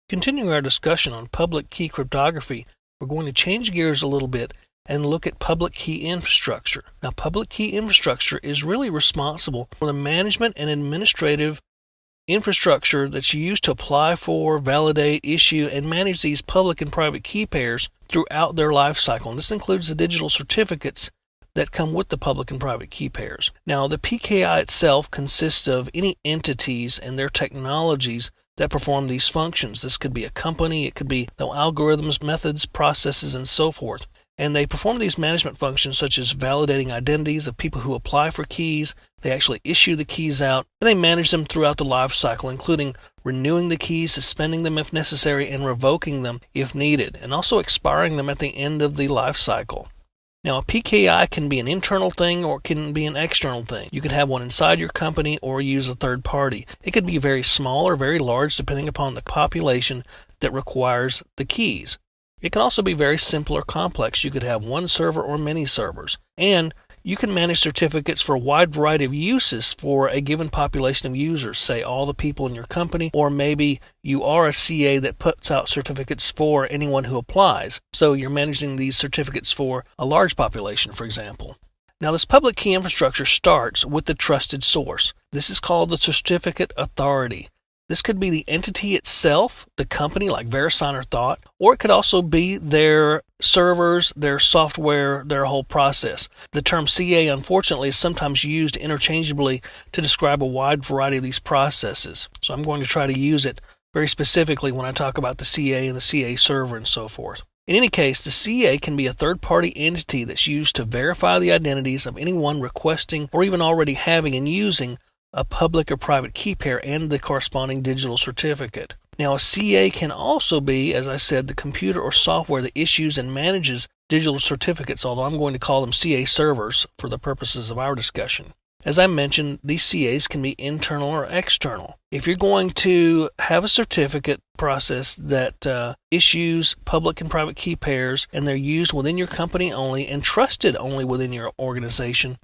Continuing our discussion on public key cryptography, we're going to change gears a little bit and look at public key infrastructure. Now, public key infrastructure is really responsible for the management and administrative infrastructure that's used to apply for, validate, issue, and manage these public and private key pairs throughout their life cycle. And this includes the digital certificates that come with the public and private key pairs. Now, the PKI itself consists of any entities and their technologies that perform these functions. This could be a company, it could be the algorithms, methods, processes, and so forth. And they perform these management functions such as validating identities of people who apply for keys. They actually issue the keys out, and they manage them throughout the life cycle, including renewing the keys, suspending them if necessary, and revoking them if needed, and also expiring them at the end of the life cycle. Now, a PKI can be an internal thing or it can be an external thing. You could have one inside your company or use a third party. It could be very small or very large depending upon the population that requires the keys. It can also be very simple or complex. You could have one server or many servers. And you can manage certificates for a wide variety of uses for a given population of users, say all the people in your company, or maybe you are a CA that puts out certificates for anyone who applies. So you're managing these certificates for a large population, for example. Now, this public key infrastructure starts with the trusted source. This is called the certificate authority. This could be the entity itself, the company like VeriSign or Thought, or it could also be their servers, their software, their whole process. The term CA, unfortunately, is sometimes used interchangeably to describe a wide variety of these processes. So I'm going to try to use it very specifically when I talk about the CA and the CA server and so forth. In any case, the CA can be a third-party entity that's used to verify the identities of anyone requesting or even already having and using a public or private key pair and the corresponding digital certificate. Now, a CA can also be, as I said, the computer or software that issues and manages digital certificates, although I'm going to call them CA servers for the purposes of our discussion. As I mentioned, these CAs can be internal or external. If you're going to have a certificate process that issues public and private key pairs and they're used within your company only and trusted only within your organization,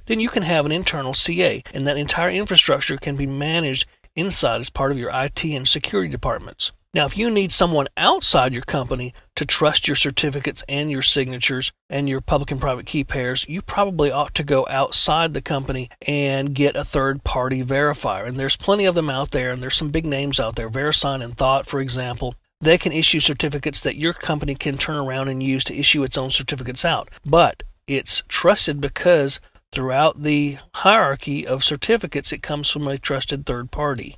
then you can have an internal CA, and that entire infrastructure can be managed inside as part of your IT and security departments. Now, if you need someone outside your company to trust your certificates and your signatures and your public and private key pairs, you probably ought to go outside the company and get a third-party verifier. And there's plenty of them out there, and there's some big names out there. VeriSign and Thought, for example. They can issue certificates that your company can turn around and use to issue its own certificates out. But it's trusted because throughout the hierarchy of certificates, it comes from a trusted third party.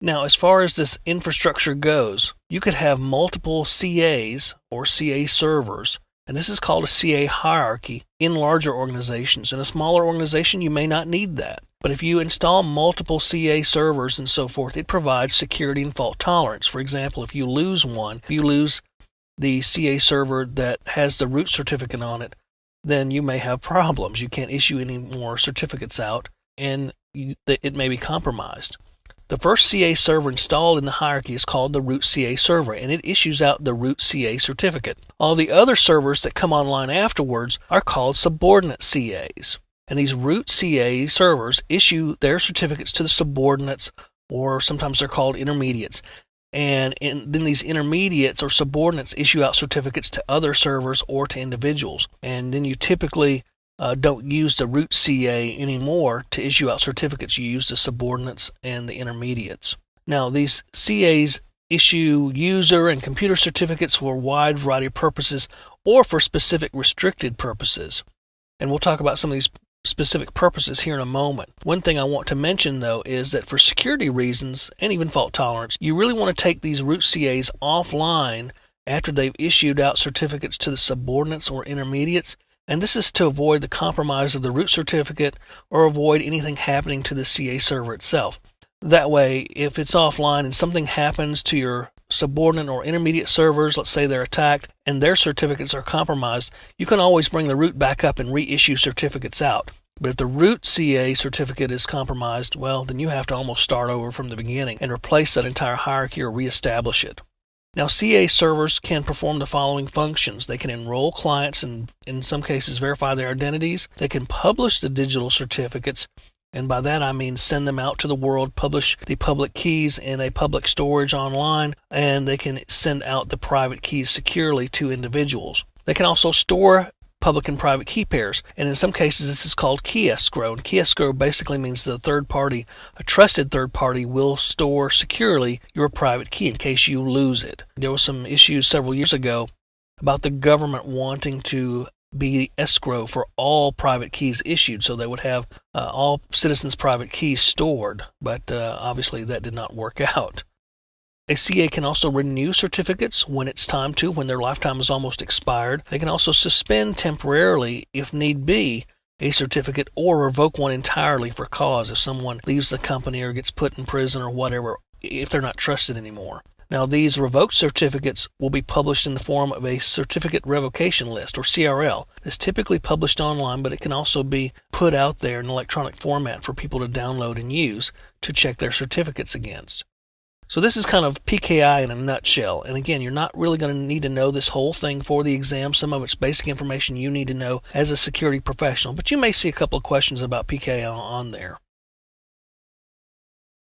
Now, as far as this infrastructure goes, you could have multiple CAs or CA servers, and this is called a CA hierarchy in larger organizations. In a smaller organization, you may not need that. But if you install multiple CA servers and so forth, it provides security and fault tolerance. For example, if you lose one, if you lose the CA server that has the root certificate on it, then you may have problems. You can't issue any more certificates out, and it may be compromised. The first CA server installed in the hierarchy is called the root CA server, and it issues out the root CA certificate. All the other servers that come online afterwards are called subordinate CAs. And these root CA servers issue their certificates to the subordinates, or sometimes they're called intermediates. And then these intermediates or subordinates issue out certificates to other servers or to individuals. And then you typically don't use the root CA anymore to issue out certificates. You use the subordinates and the intermediates. Now, these CAs issue user and computer certificates for a wide variety of purposes or for specific restricted purposes. And we'll talk about some of these specific purposes here in a moment. One thing I want to mention, though, is that for security reasons and even fault tolerance, you really want to take these root CAs offline after they've issued out certificates to the subordinates or intermediates, and this is to avoid the compromise of the root certificate or avoid anything happening to the CA server itself. That way, if it's offline and something happens to your subordinate or intermediate servers, let's say they're attacked and their certificates are compromised, you can always bring the root back up and reissue certificates out. But if the root CA certificate is compromised, well, then you have to almost start over from the beginning and replace that entire hierarchy or reestablish it. Now, CA servers can perform the following functions. They can enroll clients and, in some cases, verify their identities. They can publish the digital certificates, And by that I mean send them out to the world, publish the public keys in a public storage online, and they can send out the private keys securely to individuals. They can also store public and private key pairs, and in some cases this is called key escrow. And key escrow basically means that a trusted third party will store securely your private key in case you lose it. There were some issues several years ago about the government wanting to be escrow for all private keys issued, so they would have all citizens' private keys stored, but obviously that did not work out. A CA can also renew certificates when it's time to, when their lifetime is almost expired. They can also suspend temporarily, if need be, a certificate, or revoke one entirely for cause if someone leaves the company or gets put in prison or whatever, if they're not trusted anymore. Now, these revoked certificates will be published in the form of a certificate revocation list, or CRL. It's typically published online, but it can also be put out there in electronic format for people to download and use to check their certificates against. So this is kind of PKI in a nutshell. And again, you're not really going to need to know this whole thing for the exam. Some of it's basic information you need to know as a security professional, but you may see a couple of questions about PKI on there.